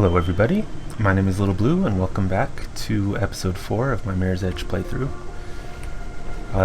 Hello everybody, my name is Little Blue and welcome back to episode 4 of my Mirror's Edge playthrough.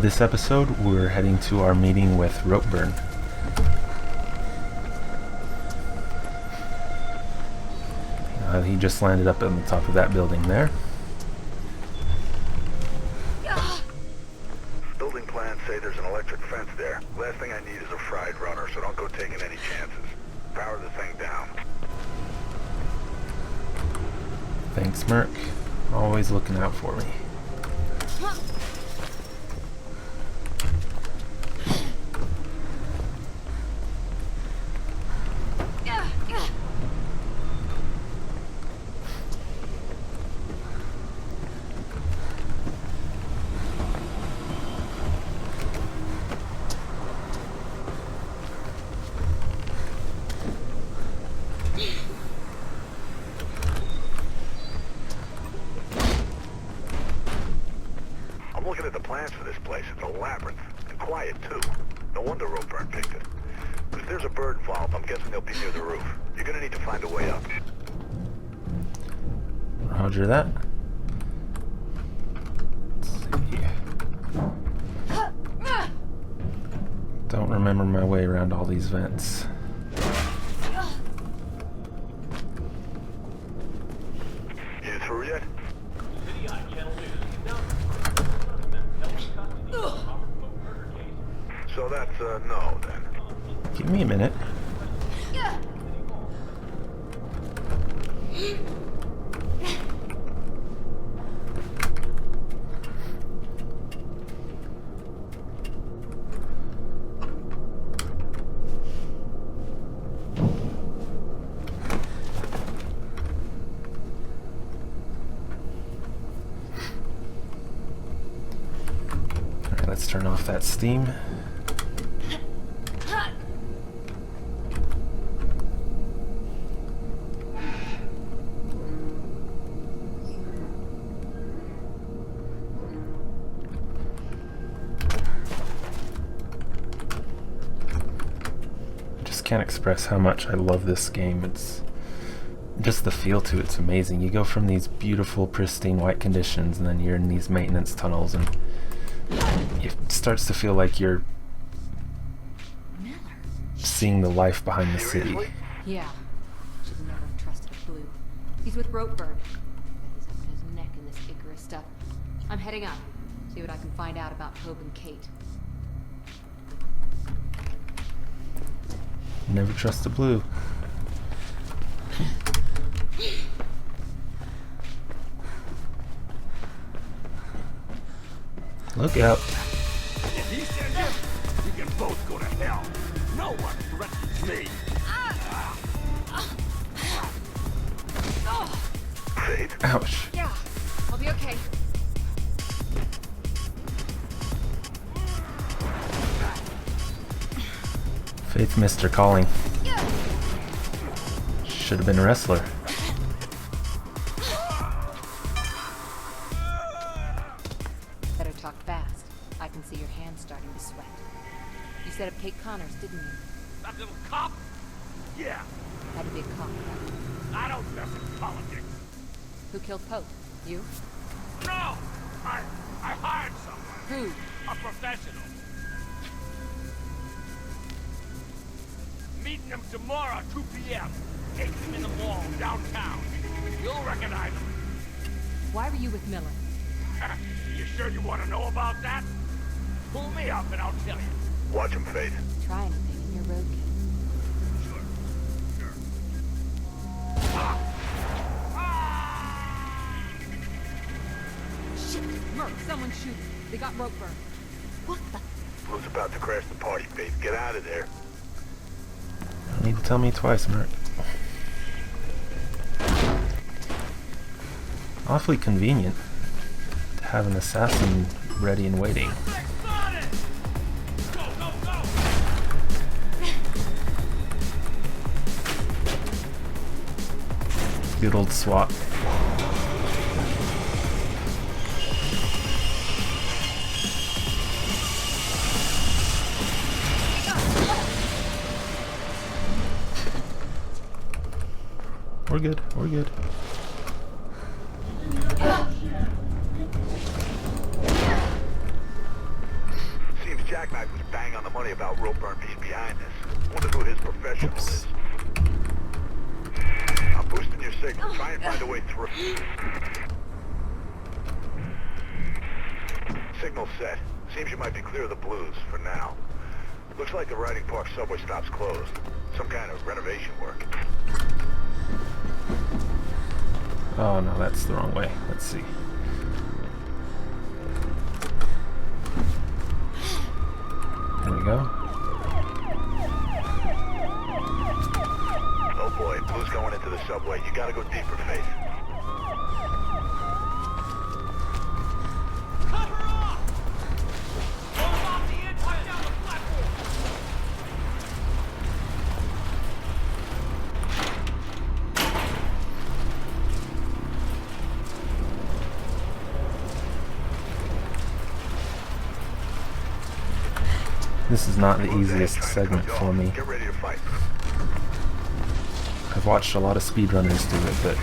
This episode we're heading to our meeting with Ropeburn. He just landed up on the top of that building there. Building plans say there's an electric fence there. Last thing I need is a fried runner, so don't go taking any chances. Power the thing down. Thanks, Merc. Always looking out for me. I'm looking at the plans for this place. It's a labyrinth. And quiet, too. No wonder Ropeburn picked it. But if there's a bird involved, I'm guessing they'll be near the roof. You're gonna need to find a way up. Roger that. Let's see. Don't remember my way around all these vents. You through yet? So that's a no, then. Give me a minute. Alright, let's turn off that steam. Can't express how much I love this game. It's just the feel to it's amazing. You go from these beautiful pristine white conditions and then you're in these maintenance tunnels and it starts to feel like you're seeing the life behind the city. Yeah, should never have trusted a Blue. He's with Ropeburn. He's up to his neck in this Icarus stuff. I'm heading up, see what I can find out about Hope and Kate. Never trust the Blue. Look out. If he sends you, you can both go to hell. No one threatens me. Faith. Ouch. Yeah, I'll be okay. Faith missed her calling. Should have been a wrestler. Better talk fast. I can see your hands starting to sweat. You set up Kate Connors, didn't you? That little cop? Yeah, Had to be a cop, right? I don't mess with politics. Who killed Pope? You? No! I hired someone. Who? A professional. Meeting him tomorrow, 2 p.m. Take him in the mall downtown. You'll recognize him. Why were you with Miller? You sure you want to know about that? Pull me up and I'll tell you. Watch him, Faith. Try anything in your road game. Sure. Shit! Merc, someone's shooting. They got Ropeburn. What the? Blue's about to crash the party, Faith. Get out of there. Don't need to tell me twice, Merc. Awfully convenient to have an assassin ready and waiting. Go, go, go! Good old SWAT. We're good. We're good. Seems Jack Knight was bang on the money about Ropeburn being behind this. Wonder who his professional is. I'm boosting your signal. Try and find a way through. Signal set. Seems you might be clear of the blues for now. Looks like the Riding Park subway stop's closed. Some kind of renovation work. Oh no, that's the wrong way. Let's see. There we go. Oh boy, blue's going into the subway. You gotta go deeper, Faith. Cover off! Roll off the edge, right down the platform! This is not the Blue's ahead, easiest trying to segment cut you for off. me. Get ready to fight. I've watched a lot of speedrunners do it, but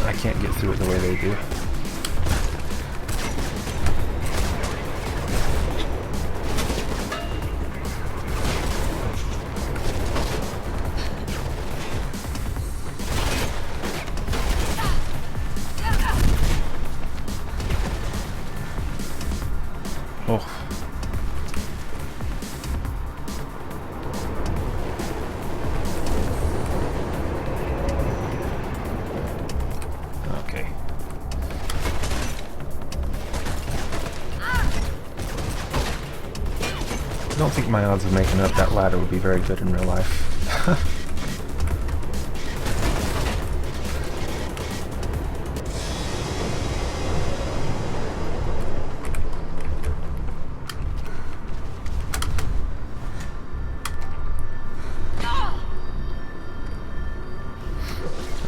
I can't get through it the way they do. Oh. Okay. I don't think my odds of making up that ladder would be very good in real life.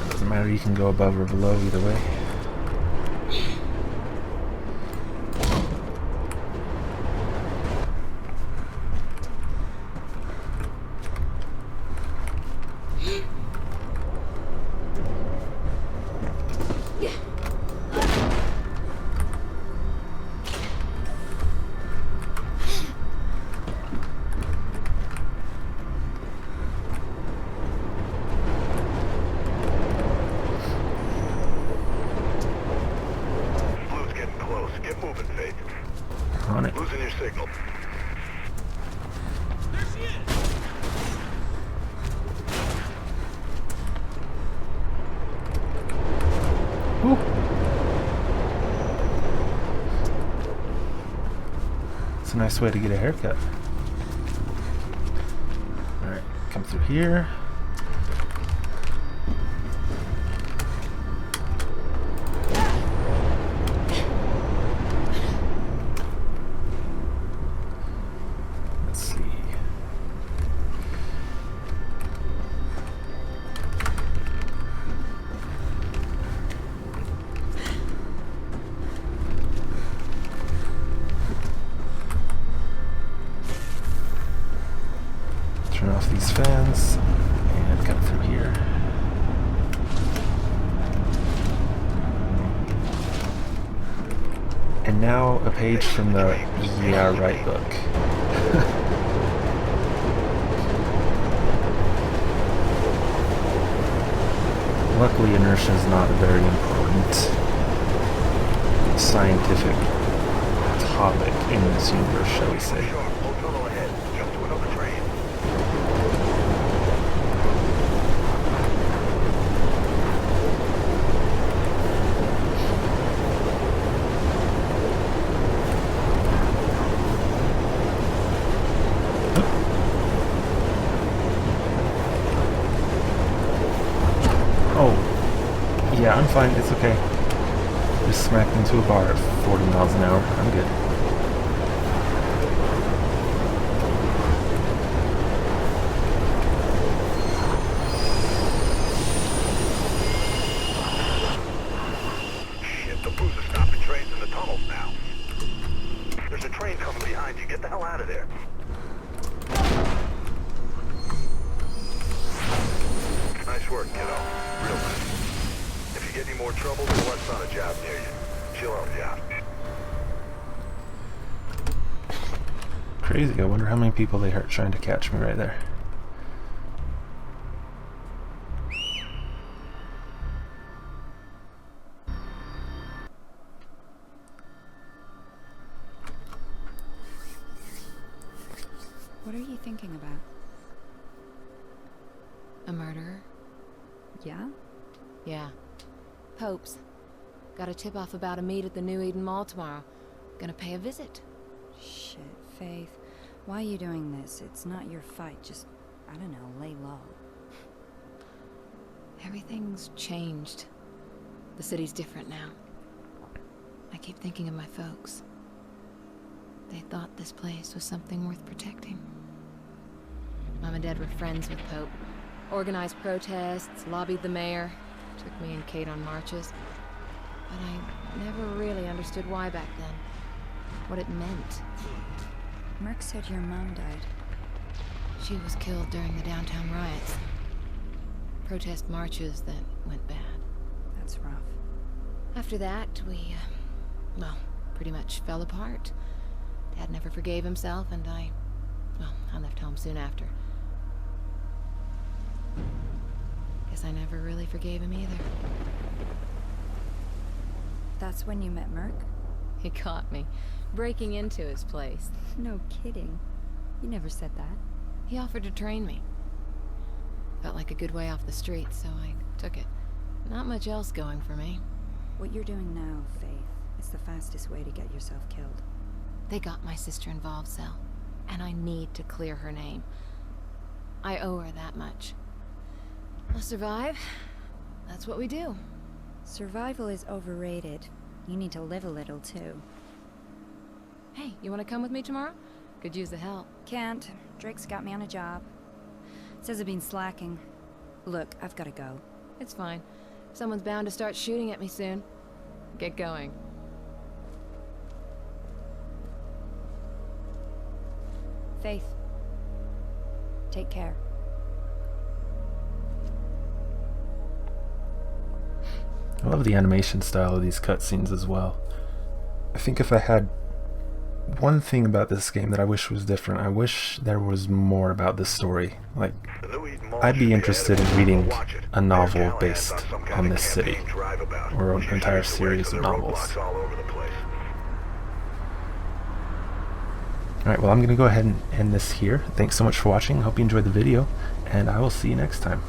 It doesn't matter, you can go above or below either way. Blue's getting close. Get moving, Faith. On it. Losing your signal. There she is! Woo. It's a nice way to get a haircut. Alright, come through here. Let's see. Turn off these fans and come through here. And now a page from the Yeah Right book. Luckily, inertia is not a very important scientific topic in this universe, shall we say. Sharp. Low tunnel ahead. Jump to another train. Oh, yeah, I'm fine. It's okay. Just smacked into a bar at 40 miles an hour. I'm good. Shit, the blues are stopping trains in the tunnels now. There's a train coming behind you. Get the hell out of there. Nice work, kiddo. Real nice. get any more trouble, then Wes on a job near you. She'll help you out. Crazy. I wonder how many people they hurt trying to catch me right there. What are you thinking about? A murderer? Yeah? Yeah. Pope's. Got a tip-off about a meet at the New Eden Mall tomorrow. Gonna pay a visit. Shit, Faith. Why are you doing this? It's not your fight. Just, I don't know, lay low. Everything's changed. The city's different now. I keep thinking of my folks. They thought this place was something worth protecting. Mom and Dad were friends with Pope. Organized protests, lobbied the mayor, took me and Kate on marches. But I never really understood why back then. What it meant. Merc said your mom died. She was killed during the downtown riots. Protest marches that went bad. That's rough. After that, we, well, pretty much fell apart. Dad never forgave himself, and I left home soon after. Guess I never really forgave him either. That's when you met Merc? He caught me, breaking into his place. No kidding. You never said that. He offered to train me. Felt like a good way off the street, so I took it. Not much else going for me. What you're doing now, Faith, is the fastest way to get yourself killed. They got my sister involved, Sel. And I need to clear her name. I owe her that much. I'll survive. That's what we do. Survival is overrated. You need to live a little, too. Hey, you want to come with me tomorrow? Could use the help. Can't. Drake's got me on a job. Says I've been slacking. Look, I've gotta go. It's fine. Someone's bound to start shooting at me soon. Get going. Faith. Take care. I love the animation style of these cutscenes as well. I think if I had one thing about this game that I wish was different, I wish there was more about this story. Like, I'd be interested in reading a novel based on this city, or an entire series of novels. Alright, well, I'm going to go ahead and end this here. Thanks so much for watching. Hope you enjoyed the video, and I will see you next time.